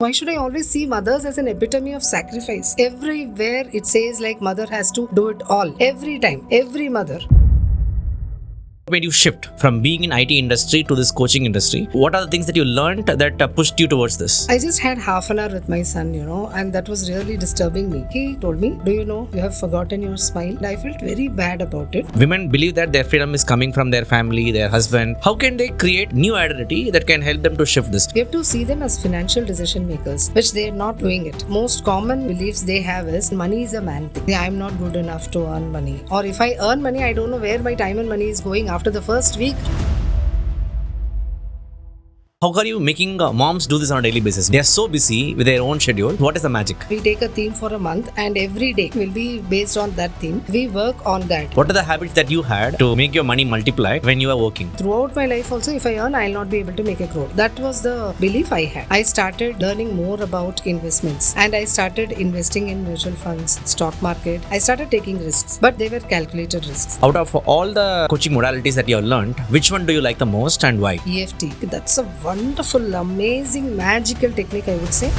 Why should I always see mothers as an epitome of sacrifice? Everywhere it says like mother has to do it all. Every time, every mother. Made you shift from being in IT industry to this coaching industry? What are the things that you learned that pushed you towards this? I just had half an hour with my son, and that was really disturbing me. He told me, do you know you have forgotten your smile? And I felt very bad about it. Women believe that their freedom is coming from their family, their husband. How can they create new identity that can help them to shift this? We have to see them as financial decision makers, which they are not doing it. Most common beliefs they have is money is a man thing. I'm not good enough to earn money. Or if I earn money, I don't know where my time and money is going after the first week. How are you making moms do this on a daily basis? They are so busy with their own schedule. What is the magic? We take a theme for a month and every day will be based on that theme. We work on that. What are the habits that you had to make your money multiply when you are working? Throughout my life also, if I earn, I'll not be able to make a crore. That was the belief I had. I started learning more about investments and I started investing in mutual funds, stock market. I started taking risks, but they were calculated risks. Out of all the coaching modalities that you have learned, which one do you like the most and why? EFT. That's a wonderful, amazing, magical technique, I would say.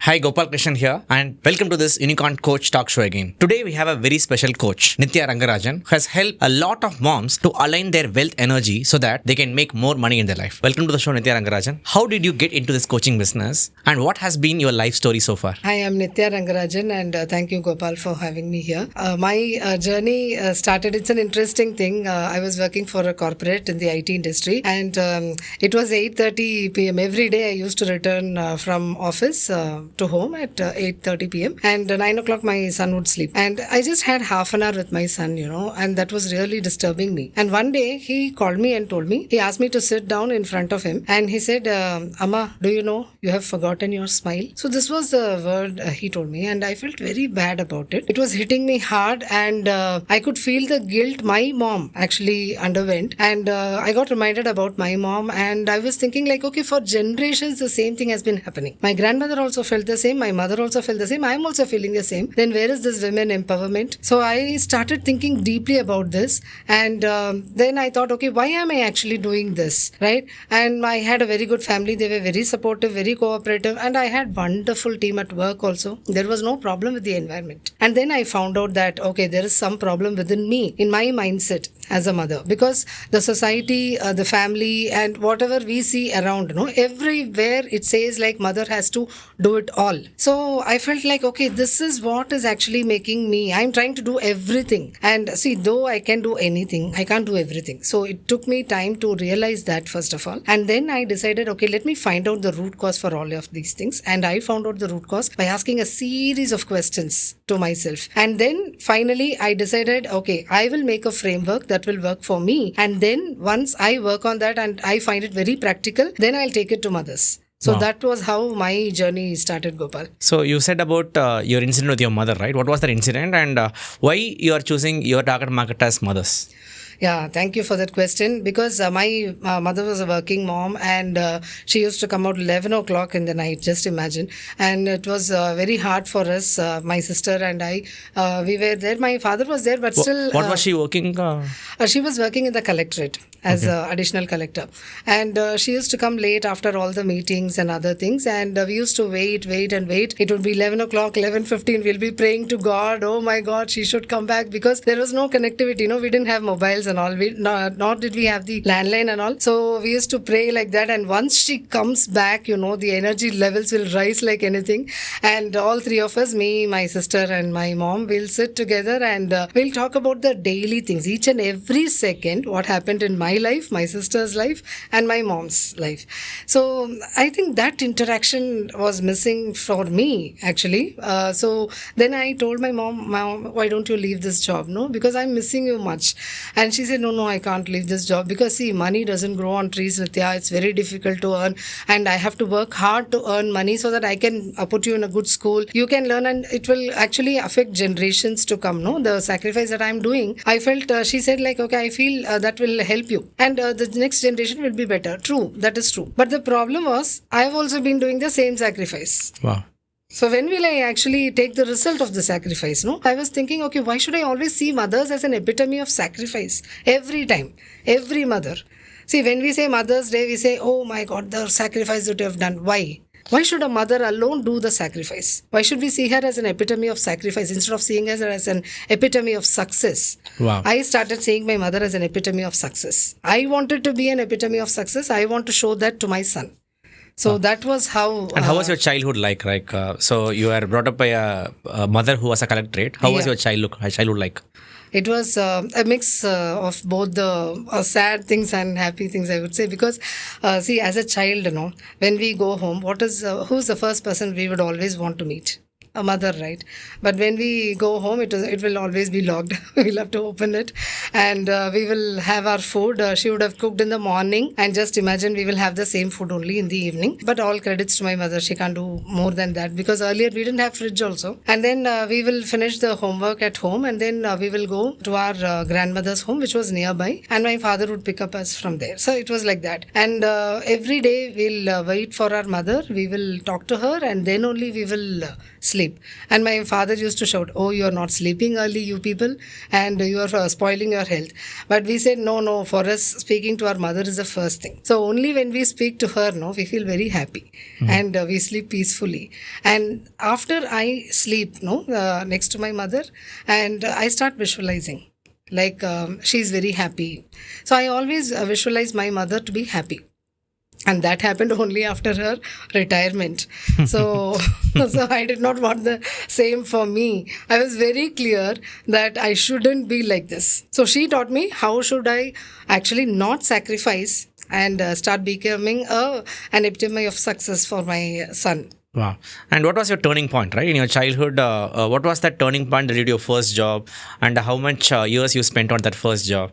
Hi, Gopal here and welcome to this Unicorn Coach Talk Show again. Today we have a very special coach, Nithya Rangarajan, who has helped a lot of moms to align their wealth energy so that they can make more money in their life. Welcome to the show, Nithya Rangarajan. How did you get into this coaching business and what has been your life story so far? Hi, I'm Nithya Rangarajan and thank you, Gopal, for having me here. My journey started, it's an interesting thing. I was working for a corporate in the IT industry and it was 8:30 p.m. Every day I used to return from office to home at 8:30 p.m. and 9 o'clock my son would sleep. And I just had half an hour with my son, and that was really disturbing me. And one day he called me and told me, he asked me to sit down in front of him and he said, Amma, do you know you have forgotten your smile? So this was the word he told me and I felt very bad about it. It was hitting me hard and I could feel the guilt my mom actually underwent. And I got reminded about my mom and I was thinking like, okay, for generations the same thing has been happening. My grandmother also felt the same, my mother also felt the same, I'm also feeling the same. Then where is this women empowerment? So I started thinking deeply about this and then I thought, okay, why am I actually doing this, right? And I had a very good family, they were very supportive, very cooperative, and I had wonderful team at work also. There was no problem with the environment. And then I found out that, okay, there is some problem within me, in my mindset as a mother, because the society, the family and whatever we see around, everywhere it says like mother has to do it all. So I felt like, okay, this is what is actually making me, I'm trying to do everything. And see, though I can do anything, I can't do everything. So it took me time to realize that first of all. And then I decided, okay, let me find out the root cause for all of these things. And I found out the root cause by asking a series of questions to myself. And then finally I decided, okay, I will make a framework that will work for me. And then once I work on that and I find it very practical, then I'll take it to mothers. So wow. That was how my journey started, Gopal. So you said about your incident with your mother, right? What was that incident and why you are choosing your target market as mothers? Yeah, thank you for that question. Because my mother was a working mom and she used to come out 11 o'clock in the night, just imagine. And it was very hard for us, my sister and I. We were there. My father was there, but still... What was she working? She was working in the collectorate as additional collector. And she used to come late after all the meetings and other things. And we used to wait. It would be 11 o'clock, 11:15. We'll be praying to God. Oh my God, she should come back because there was no connectivity. We didn't have mobiles and all. Nor did we have the landline and all. So we used to pray like that. And once she comes back, the energy levels will rise like anything. And all three of us, me, my sister and my mom, will sit together and we'll talk about the daily things. Each and every second, what happened in my life, my sister's life and my mom's life. So I think that interaction was missing for me actually. So then I told my mom, why don't you leave this job? No, because I'm missing you much. And she said, no, I can't leave this job because see, money doesn't grow on trees, Nithya. It's very difficult to earn and I have to work hard to earn money so that I can put you in a good school. You can learn and it will actually affect generations to come. No, the sacrifice that I'm doing, I felt, she said like, okay, I feel that will help you. And the next generation will be better. True, that is true. But the problem was, I've also been doing the same sacrifice. Wow. So when will I actually take the result of the sacrifice? No, I was thinking, okay, why should I always see mothers as an epitome of sacrifice? Every time, every mother. See, when we say Mother's Day, we say, oh my God, the sacrifice that you have done. Why? Why should a mother alone do the sacrifice? Why should we see her as an epitome of sacrifice instead of seeing her as an epitome of success? Wow. I started seeing my mother as an epitome of success. I wanted to be an epitome of success. I want to show that to my son. So that was how. And how was your childhood like? So you were brought up by a mother who was a collectorate. How was your childhood like? It was a mix of both the sad things and happy things, I would say, because see, as a child, when we go home, who's the first person we would always want to meet? A mother, right? But when we go home, it will always be locked. We'll have to open it, and we will have our food. She would have cooked in the morning, and just imagine we will have the same food only in the evening. But all credits to my mother. She can't do more than that, because earlier we didn't have fridge also. And then we will finish the homework at home, and then we will go to our grandmother's home, which was nearby, and my father would pick up us from there. So it was like that. And every day we'll wait for our mother. We will talk to her, and then only we will sleep. And my father used to shout, oh, you are not sleeping early, you people, and you are spoiling your health. But we said, no, for us, speaking to our mother is the first thing. So only when we speak to her, we feel very happy, and we sleep peacefully. And after I sleep, next to my mother, and I start visualizing, like she's very happy. So I always visualize my mother to be happy. And that happened only after her retirement. So I did not want the same for me. I was very clear that I shouldn't be like this. So she taught me how should I actually not sacrifice and start becoming an epitome of success for my son. Wow. And what was your turning point, right? In your childhood, what was that turning point that did your first job, and how much years you spent on that first job?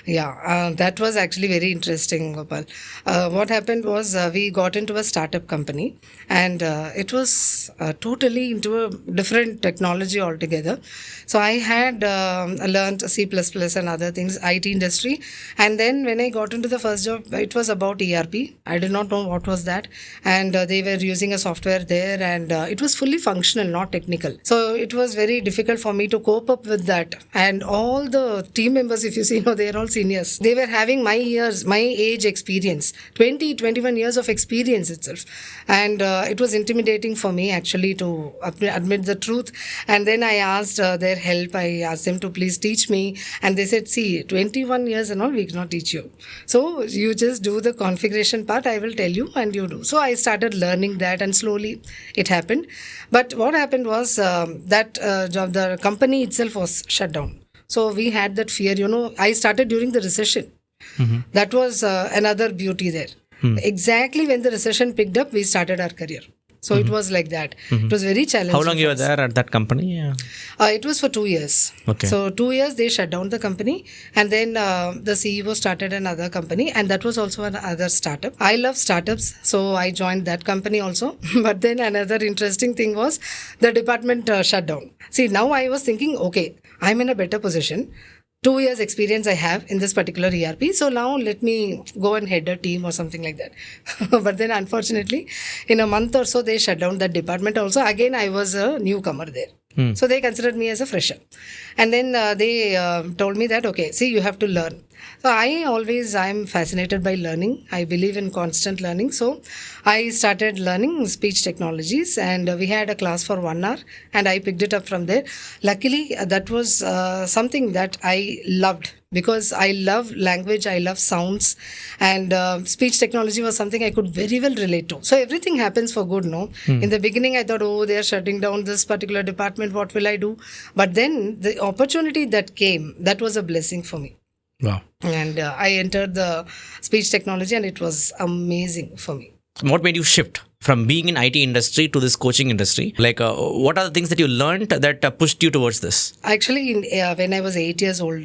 Yeah, that was actually very interesting, Gopal. What happened was we got into a startup company, and it was totally into a different technology altogether. So I had learned C++ and other things, IT industry. And then when I got into the first job, it was about ERP. I did not know what was that. And they were using a software there, and it was fully functional, not technical. So it was very difficult for me to cope up with that. And all the team members, if you see, they're all seniors. They were having my age experience, 21 years of experience itself. And it was intimidating for me actually to admit the truth. And then I asked their help. I asked them to please teach me. And they said, see, 21 years and all, we cannot teach you. So you just do the configuration part, I will tell you, and you do. So I started learning that, and slowly it happened. But what happened was that the company itself was shut down. So we had that fear, I started during the recession. Mm-hmm. That was another beauty there. Mm-hmm. Exactly when the recession picked up, we started our career. So it was like that. Mm-hmm. It was very challenging. How long you were there at that company? Yeah. It was for 2 years. Okay. So 2 years they shut down the company, and then the CEO started another company, and that was also another startup. I love startups, so I joined that company also. But then another interesting thing was the department shut down. See, now I was thinking, okay, I'm in a better position. 2 years experience I have in this particular ERP. So now let me go and head a team or something like that. But then unfortunately, in a month or so, they shut down that department also. Again, I was a newcomer there. So they considered me as a fresher. And then they told me that, okay, see, you have to learn. So I'm fascinated by learning. I believe in constant learning. So I started learning speech technologies, and we had a class for 1 hour, and I picked it up from there. Luckily, that was something that I loved, because I love language, I love sounds, and speech technology was something I could very well relate to. So everything happens for good, no? In the beginning, I thought, oh, they are shutting down this particular department, what will I do? But then the opportunity that came, that was a blessing for me. Wow. And I entered the speech technology, and it was amazing for me. What made you shift from being in IT industry to this coaching industry? Like, what are the things that you learned that pushed you towards this? Actually, when I was 8 years old,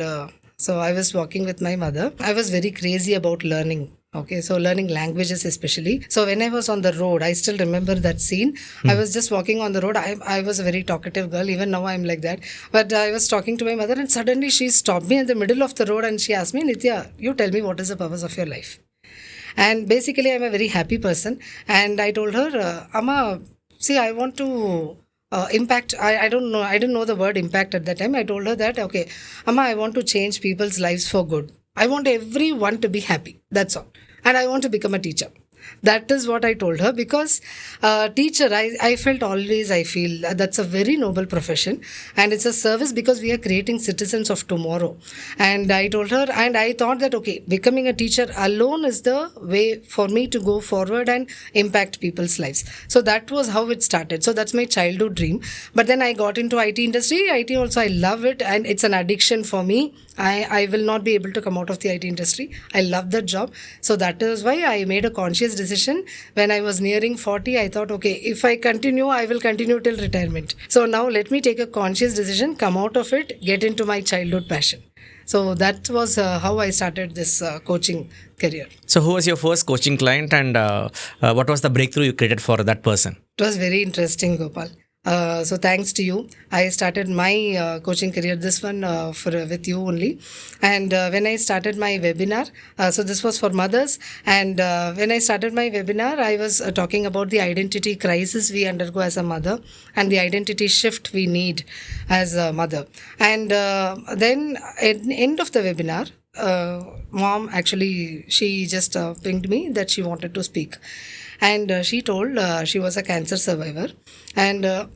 so I was walking with my mother. I was very crazy about learning. Okay, so learning languages especially. So when I was on the road, I still remember that scene. I was just walking on the road. I was a very talkative girl. Even now I'm like that. But I was talking to my mother, and suddenly she stopped me in the middle of the road, and she asked me, Nithya, you tell me, what is the purpose of your life? And basically, I'm a very happy person. And I told her, Amma, see, I want to impact. I don't know. I didn't know the word impact at that time. I told her that, okay, Amma, I want to change people's lives for good. I want everyone to be happy. That's all. And I want to become a teacher. That is what I told her, because teacher, I felt always, I feel that's a very noble profession, and it's a service because we are creating citizens of tomorrow. And I told her, and I thought that, okay, becoming a teacher alone is the way for me to go forward and impact people's lives. So that was how it started. So that's my childhood dream. But then I got into IT industry. IT also, I love it, and it's an addiction for me. I will not be able to come out of the IT industry. I love that job. So that is why I made a conscious decision. When I was nearing 40, I thought, okay, if I continue, I will continue till retirement. So now let me take a conscious decision, come out of it, get into my childhood passion. So that was how I started this coaching career. So who was your first coaching client, and what was the breakthrough you created for that person? It was very interesting, Gopal. So thanks to you, I started my coaching career. This one with you only. And when I started my webinar, so this was for mothers. And when I started my webinar, I was talking about the identity crisis we undergo as a mother and the identity shift we need as a mother. And then at the end of the webinar, mom actually, she just pinged me that she wanted to speak. And she told she was a cancer survivor, and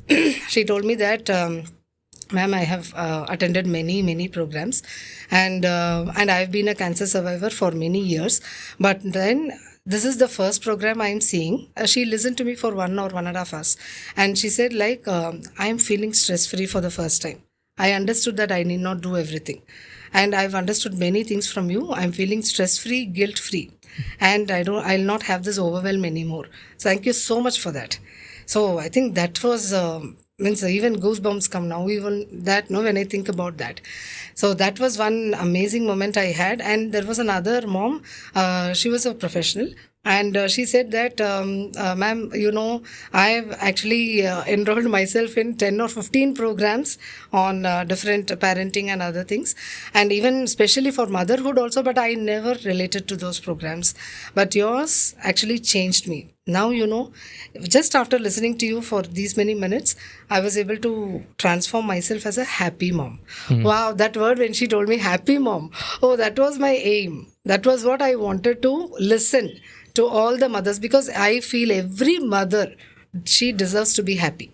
she told me that, ma'am, I have attended many programs, and I've been a cancer survivor for many years, but then this is the first program I'm seeing. She listened to me for 1 or 1.5 hours, and she said, like, I'm feeling stress free for the first time. I understood that I need not do everything, and I've understood many things from you. I'm feeling stress free, guilt free, and I'll not have this overwhelm anymore. So thank you so much for that. So I think that was means even goosebumps come now, even that, no, when I think about that. So that was one amazing moment I had. And there was another mom, she was a professional, and she said that, ma'am, I've actually enrolled myself in 10 or 15 programs on different parenting and other things, and even especially for motherhood also, but I never related to those programs. But yours actually changed me. Now, just after listening to you for these many minutes, I was able to transform myself as a happy mom. Mm-hmm. Wow, that word, when she told me happy mom, oh, that was my aim. That was what I wanted to listen to all the mothers, because I feel every mother, she deserves to be happy.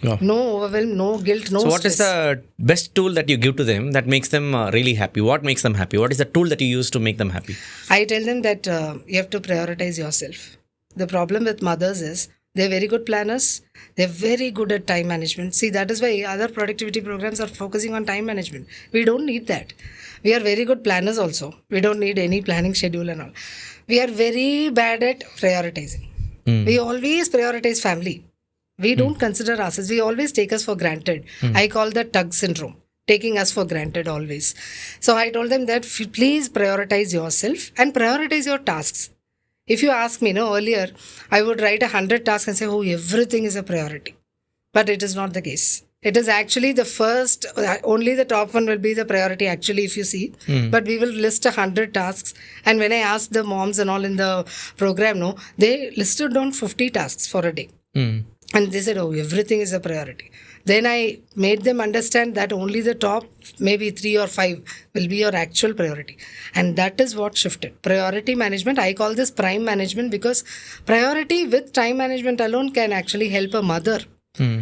Yeah. No overwhelm, no guilt, no stress. So what is the best tool that you give to them that makes them really happy? What makes them happy? What is the tool that you use to make them happy? I tell them that you have to prioritize yourself. The problem with mothers is they're very good planners. They're very good at time management. See, that is why other productivity programs are focusing on time management. We don't need that. We are very good planners also. We don't need any planning schedule and all. We are very bad at prioritizing. We always prioritize family. We don't consider ourselves. We always take us for granted. I call that tug syndrome, taking us for granted always. So I told them that please prioritize yourself and prioritize your tasks. If you ask me, earlier, I would write 100 tasks and say, oh, everything is a priority. But it is not the case. It is actually the first, only the top one will be the priority actually, if you see. But we will list 100 tasks. And when I asked the moms and all in the program, they listed down 50 tasks for a day. And they said, oh, everything is a priority. Then I made them understand that only the top, maybe 3 or 5 will be your actual priority. And that is what shifted. Priority management, I call this prime management, because priority with time management alone can actually help a mother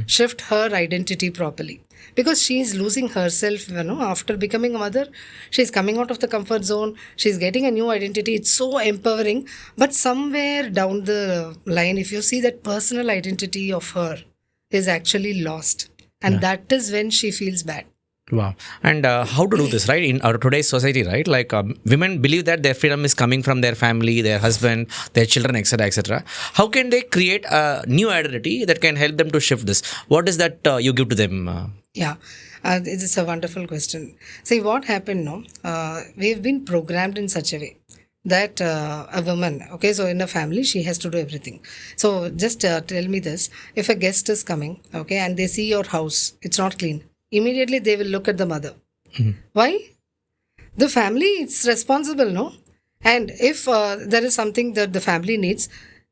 shift her identity properly. Because she is losing herself, after becoming a mother. She's coming out of the comfort zone. She's getting a new identity. It's so empowering. But somewhere down the line, if you see that personal identity of her is actually lost. And that is when she feels bad. Wow. And how to do this, right? In our today's society, right? Like women believe that their freedom is coming from their family, their husband, their children, etc., etc. How can they create a new identity that can help them to shift this? What is that you give to them? Yeah, it's a wonderful question. See, what happened we've been programmed in such a way that a woman, okay, so in a family, she has to do everything. So just tell me this, if a guest is coming, okay, and they see your house, it's not clean, immediately they will look at the mother. Why? The family is responsible, And if there is something that the family needs,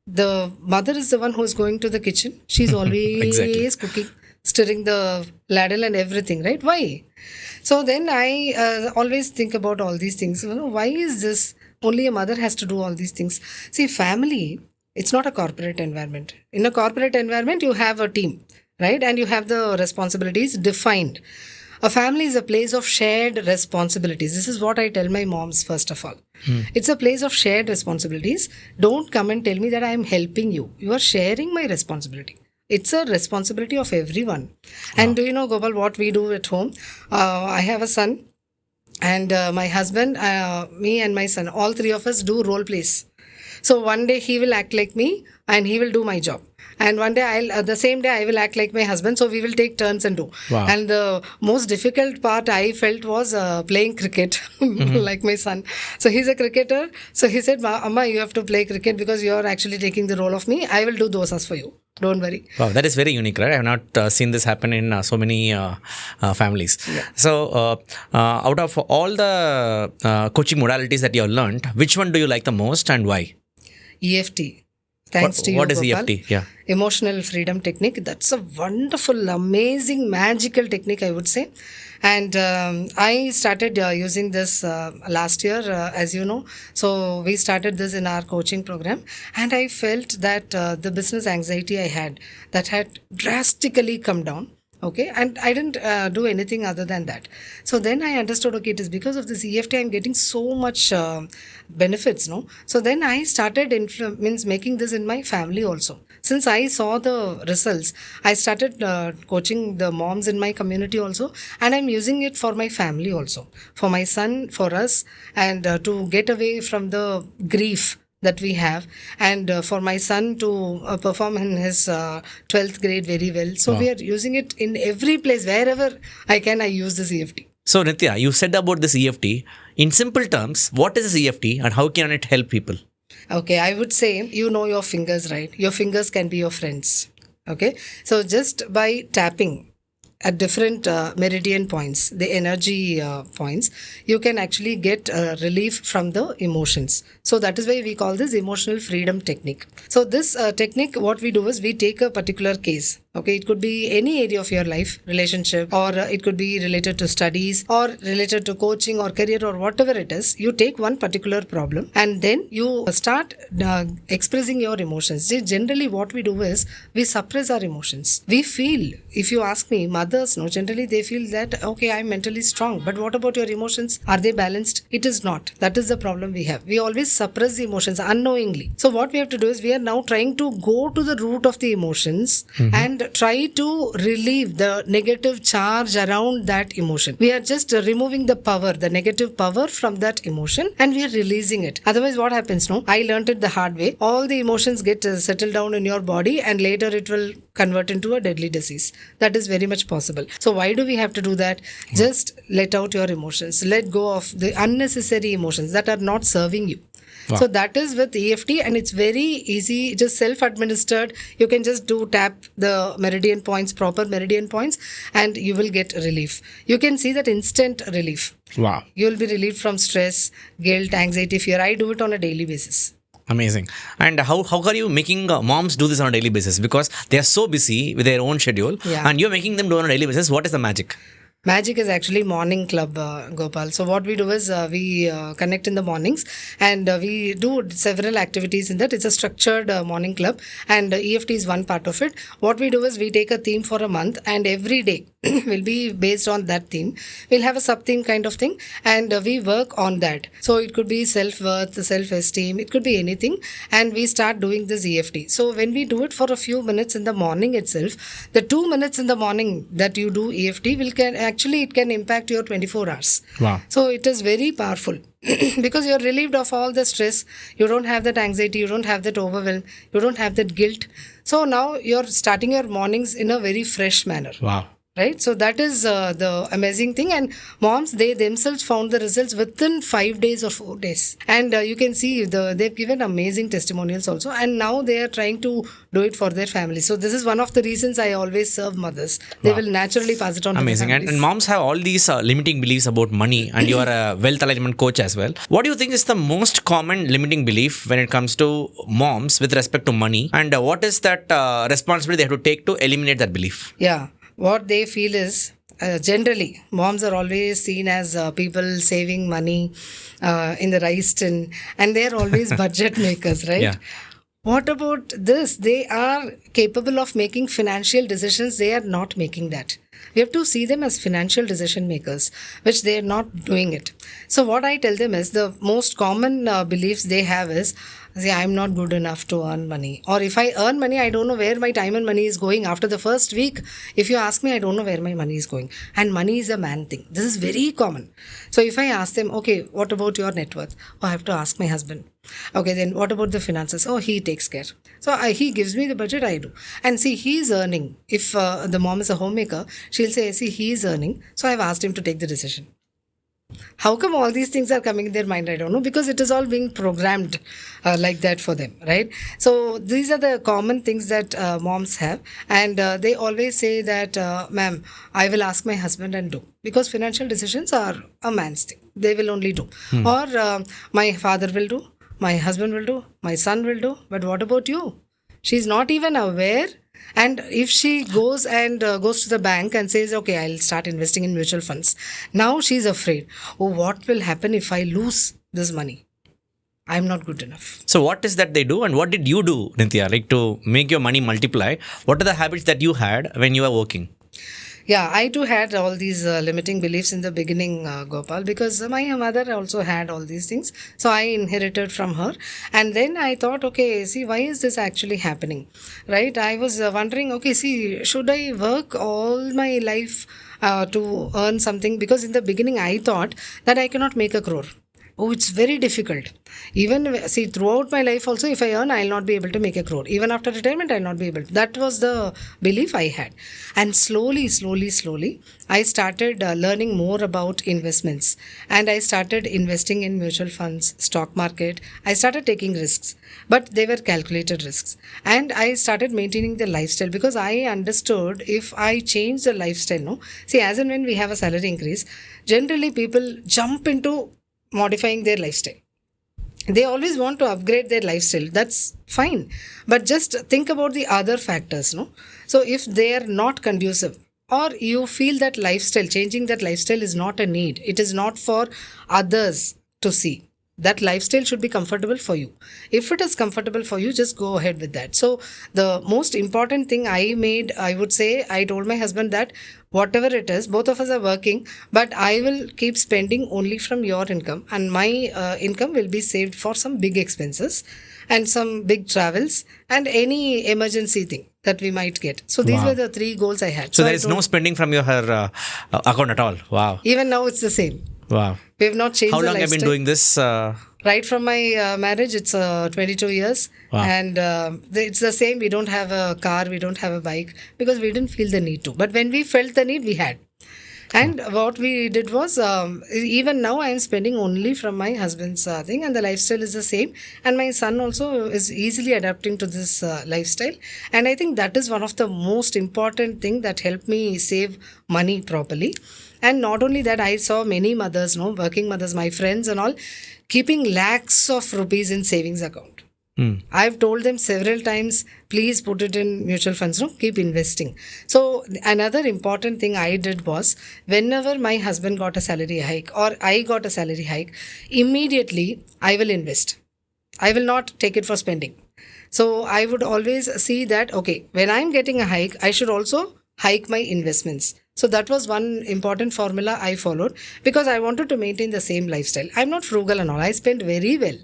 the mother is the one who is going to the kitchen. She's always cooking, stirring the ladle and everything, right? Why? So then I always think about all these things. Why is this? Only a mother has to do all these things. See, family, it's not a corporate environment. In a corporate environment, you have a team, right? And you have the responsibilities defined. A family is a place of shared responsibilities. This is what I tell my moms, first of all. It's a place of shared responsibilities. Don't come and tell me that I am helping you. You are sharing my responsibility. It's a responsibility of everyone. And do you know, Gopal, what we do at home? I have a son, and my husband, me and my son, all three of us do role plays. So one day he will act like me and he will do my job. And one day the same day I will act like my husband. So we will take turns and do. Wow. And the most difficult part I felt was playing cricket, like my son. So he's a cricketer. So he said, Amma, you have to play cricket because you are actually taking the role of me. I will do dosas for you. Don't worry. Wow, that is very unique, right? I have not seen this happen in so many families. Yeah. So, out of all the coaching modalities that you have learned, which one do you like the most and why? EFT. Thanks to you, What is Gopal. EFT? Yeah. Emotional freedom technique. That's a wonderful, amazing, magical technique, I would say. And I started using this last year, as you know. So we started this in our coaching program, and I felt that the business anxiety I had, that had drastically come down. Okay, and I didn't do anything other than that. So then I understood, okay, it is because of this EFT I'm getting so much benefits, no? So then I started making this in my family also. Since I saw the results, I started coaching the moms in my community also, and I'm using it for my family also, for my son, for us, and to get away from the grief that we have, and for my son to perform in his 12th grade very well. So we are using it in every place, wherever I can, I use this EFT. So, Nithya, you said about this EFT. In simple terms, what is this EFT and how can it help people? Okay, I would say, you know your fingers, right? Your fingers can be your friends. Okay, so just by tapping at different meridian points, the energy points, you can actually get relief from the emotions. So that is why we call this emotional freedom technique. So this technique, what we do is we take a particular case. Okay, it could be any area of your life, relationship, or it could be related to studies or related to coaching or career or whatever it is. You take one particular problem and then you start expressing your emotions. Generally, what we do is we suppress our emotions. We feel, if you ask me, mothers, no, generally they feel that, okay, I'm mentally strong, but what about your emotions? Are they balanced? It is not. That is the problem we have. We always suppress the emotions unknowingly. So what we have to do is we are now trying to go to the root of the emotions and try to relieve the negative charge around that emotion. We are just removing the power, the negative power from that emotion, and we are releasing it. Otherwise, what happens? No, I learned it the hard way. All the emotions get settled down in your body, and later it will convert into a deadly disease. That is very much possible. So why do we have to do that? Just let out your emotions. Let go of the unnecessary emotions that are not serving you. Wow. So that is with EFT, and it's very easy, just self-administered. You can just tap the meridian points, proper meridian points, and you will get relief. You can see that instant relief. Wow. You will be relieved from stress, guilt, anxiety, fear. I do it on a daily basis. Amazing. And how are you making moms do this on a daily basis? Because they are so busy with their own schedule, and you're making them do it on a daily basis. What is the magic? Magic is actually morning club, Gopal. So what we do is we connect in the mornings, and we do several activities in that. It's a structured morning club, and EFT is one part of it. What we do is we take a theme for a month, and every day will be based on that theme. We'll have a sub-theme kind of thing, and we work on that. So it could be self-worth, self-esteem, it could be anything, and we start doing this EFT. So when we do it for a few minutes in the morning itself, the 2 minutes in the morning that you do EFT it can impact your 24 hours. Wow. So it is very powerful because you're relieved of all the stress. You don't have that anxiety. You don't have that overwhelm. You don't have that guilt. So now you're starting your mornings in a very fresh manner. Wow. Right? So that is the amazing thing. And moms, they themselves found the results within 5 days or 4 days. And you can see they've given amazing testimonials also. And now they are trying to do it for their families. So this is one of the reasons I always serve mothers. They will naturally pass it on Amazing. to their families. And moms have all these limiting beliefs about money, and you are a wealth alignment coach as well. What do you think is the most common limiting belief when it comes to moms with respect to money? And what is that responsibility they have to take to eliminate that belief? Yeah. What they feel is, generally, moms are always seen as people saving money in the rice tin, and they're always budget makers, right? Yeah. What about this? They are capable of making financial decisions. They are not making that. We have to see them as financial decision makers, which they are not doing it. So, what I tell them is the most common beliefs they have is, see, I'm not good enough to earn money. Or if I earn money, I don't know where my time and money is going. After the first week, if you ask me, I don't know where my money is going. And money is a man thing. This is very common. So, if I ask them, okay, what about your net worth? Oh, I have to ask my husband. Okay, then what about the finances? Oh, he takes care. So he gives me the budget, I do. And see, he's earning. If the mom is a homemaker, she'll say, see, he's earning. So I've asked him to take the decision. How come all these things are coming in their mind? I don't know, because it is all being programmed like that for them, right? So these are the common things that moms have, and they always say that, ma'am, I will ask my husband and do, because financial decisions are a man's thing. They will only do. Or my father will do, my husband will do, my son will do, but what about you? She's not even aware. And if she goes to the bank and says, okay, I'll start investing in mutual funds. Now she's afraid. Oh, what will happen if I lose this money? I'm not good enough. So what is that they do, and what did you do, Nithya, like to make your money multiply? What are the habits that you had when you were working? Yeah, I too had all these limiting beliefs in the beginning, Gopal, because my mother also had all these things. So I inherited from her. And then I thought, okay, see, why is this actually happening? Right? I was wondering, okay, see, should I work all my life to earn something? Because in the beginning, I thought that I cannot make a crore. Oh, it's very difficult. Even, see, throughout my life also, if I earn, I'll not be able to make a crore. Even after retirement, I'll not be able to. That was the belief I had. And slowly, I started learning more about investments. And I started investing in mutual funds, stock market. I started taking risks. But they were calculated risks. And I started maintaining the lifestyle, because I understood if I change the lifestyle, no? See, as and when we have a salary increase, generally people jump into modifying their lifestyle. They always want to upgrade their lifestyle. That's fine. But just think about the other factors, no? So if they are not conducive, or you feel that lifestyle, changing that lifestyle is not a need, it is not for others to see. That lifestyle should be comfortable for you. If it is comfortable for you, just go ahead with that. So the most important thing I would say, I told my husband that whatever it is, both of us are working, but I will keep spending only from your income, and my income will be saved for some big expenses and some big travels and any emergency thing that we might get. So these were the 3 goals I had. So there is no spending from your account at all. Wow. Even now it's the same. Wow. We have not changed the lifestyle. How long have you been doing this? Right from my marriage, it's 22 years. Wow. And it's the same. We don't have a car, we don't have a bike, because we didn't feel the need to. But when we felt the need, we had. And what we did was, even now I am spending only from my husband's thing, and the lifestyle is the same. And my son also is easily adapting to this lifestyle. And I think that is one of the most important thing that helped me save money properly. And not only that, I saw many mothers, working mothers, my friends and all, keeping lakhs of rupees in savings account. I've told them several times, please put it in mutual funds, keep investing. So another important thing I did was, whenever my husband got a salary hike or I got a salary hike, immediately I will invest. I will not take it for spending. So I would always see that, okay, when I'm getting a hike, I should also hike my investments. So that was one important formula I followed, because I wanted to maintain the same lifestyle. I'm not frugal and all. I spend very well.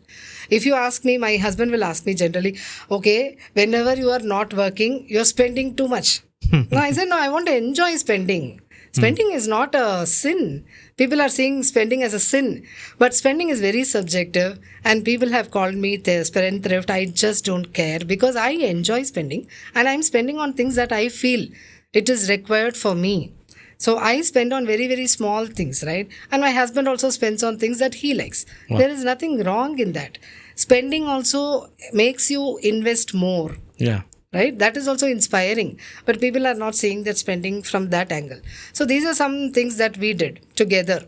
If you ask me, my husband will ask me generally, okay, whenever you are not working, you're spending too much. No, I said, no, I want to enjoy spending. Spending is not a sin. People are seeing spending as a sin, but spending is very subjective, and people have called me spend thrift. I just don't care, because I enjoy spending, and I'm spending on things that I feel it is required for me. So I spend on very, very small things, right? And my husband also spends on things that he likes. Wow. There is nothing wrong in that. Spending also makes you invest more. Yeah. Right? That is also inspiring. But people are not seeing that spending from that angle. So these are some things that we did together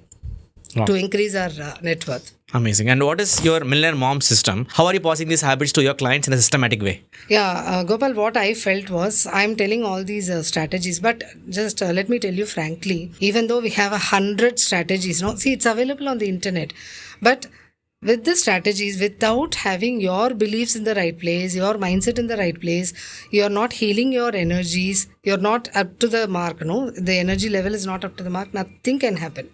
to increase our net worth. Amazing. And what is your Millionaire Mom system? How are you passing these habits to your clients in a systematic way? Yeah, Gopal, what I felt was I'm telling all these strategies, but just let me tell you frankly, even though we have 100 strategies, no, see, it's available on the internet, but with the strategies, without having your beliefs in the right place, your mindset in the right place, you're not healing your energies, you're not up to the mark, no, the energy level is not up to the mark, nothing can happen.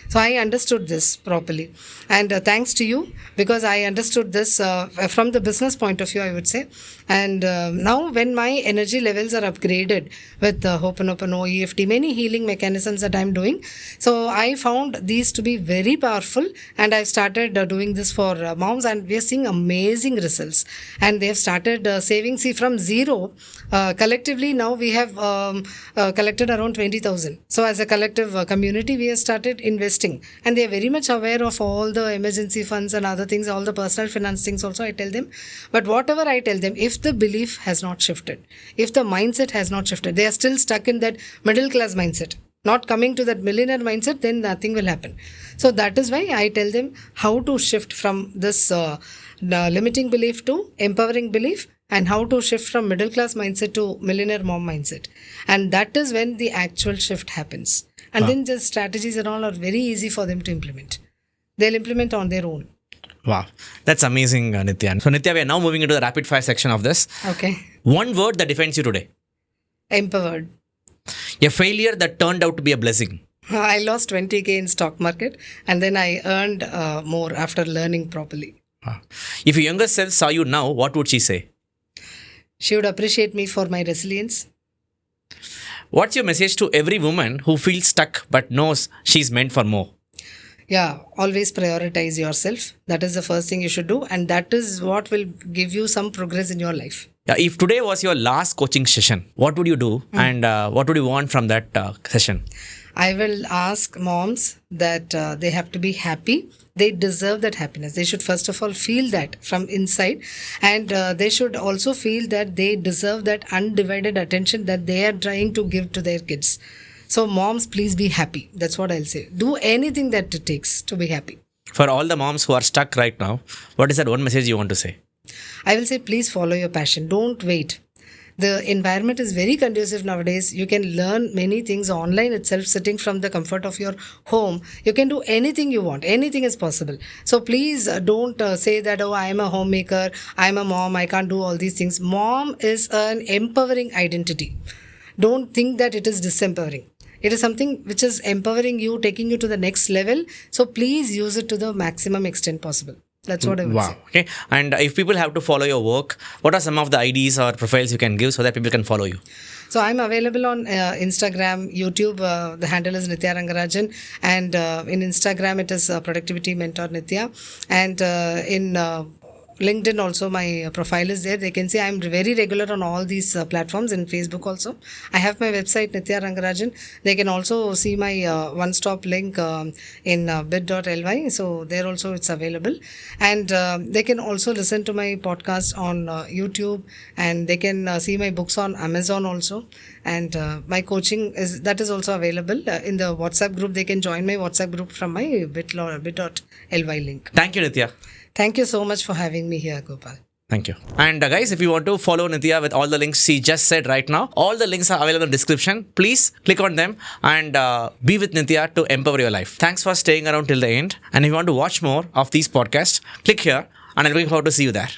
So I understood this properly. And thanks to you, because I understood this from the business point of view, I would say. And now when my energy levels are upgraded with Ho'oponopono, EFT, many healing mechanisms that I'm doing. So I found these to be very powerful, and I've started doing this for moms, and we are seeing amazing results. And they've started saving, see, from zero, collectively now we have collected around 20,000. So as a collective community, we have started investing, and they are very much aware of all the emergency funds and other things, all the personal finance things also I tell them. But whatever I tell them, if the belief has not shifted, if the mindset has not shifted, they are still stuck in that middle class mindset, not coming to that millionaire mindset, then nothing will happen. So that is why I tell them how to shift from this limiting belief to empowering belief, and how to shift from middle class mindset to millionaire mom mindset. And that is when the actual shift happens. And then the strategies and all are very easy for them to implement. They'll implement on their own. Wow. That's amazing, Nithya. So, Nithya, we are now moving into the rapid fire section of this. Okay. One word that defines you today. Empowered. A failure that turned out to be a blessing. I lost 20K in stock market, and then I earned more after learning properly. Wow. If your younger self saw you now, what would she say? She would appreciate me for my resilience. What's your message to every woman who feels stuck but knows she's meant for more? Yeah, always prioritize yourself. That is the first thing you should do, and that is what will give you some progress in your life. Yeah, if today was your last coaching session, what would you do and what would you want from that session? I will ask moms that they have to be happy. They deserve that happiness. They should first of all feel that from inside, and they should also feel that they deserve that undivided attention that they are trying to give to their kids. So moms, please be happy. That's what I'll say. Do anything that it takes to be happy. For all the moms who are stuck right now, what is that one message you want to say? I will say, please follow your passion. Don't wait. The environment is very conducive nowadays. You can learn many things online itself, sitting from the comfort of your home. You can do anything you want. Anything is possible. So please don't say that, oh, I am a homemaker, I am a mom, I can't do all these things. Mom is an empowering identity. Don't think that it is disempowering. It is something which is empowering you, taking you to the next level. So please use it to the maximum extent possible. That's what I would say. Okay. And if people have to follow your work, what are some of the IDs or profiles you can give so that people can follow you? So I'm available on Instagram, YouTube. The handle is Nithya Rangarajan. And in Instagram, it is Productivity Mentor Nithya. And in LinkedIn also, my profile is there. They can see I'm very regular on all these platforms, in Facebook also. I have my website, Nithya Rangarajan. They can also see my one-stop link in bit.ly. So there also it's available. And they can also listen to my podcast on YouTube, and they can see my books on Amazon also. And my coaching is also available in the WhatsApp group. They can join my WhatsApp group from my bit.ly link. Thank you, Nithya. Thank you so much for having me here, Gopal. Thank you. And guys, if you want to follow Nithya with all the links she just said right now, all the links are available in the description. Please click on them and be with Nithya to empower your life. Thanks for staying around till the end. And if you want to watch more of these podcasts, click here and I'm looking forward to see you there.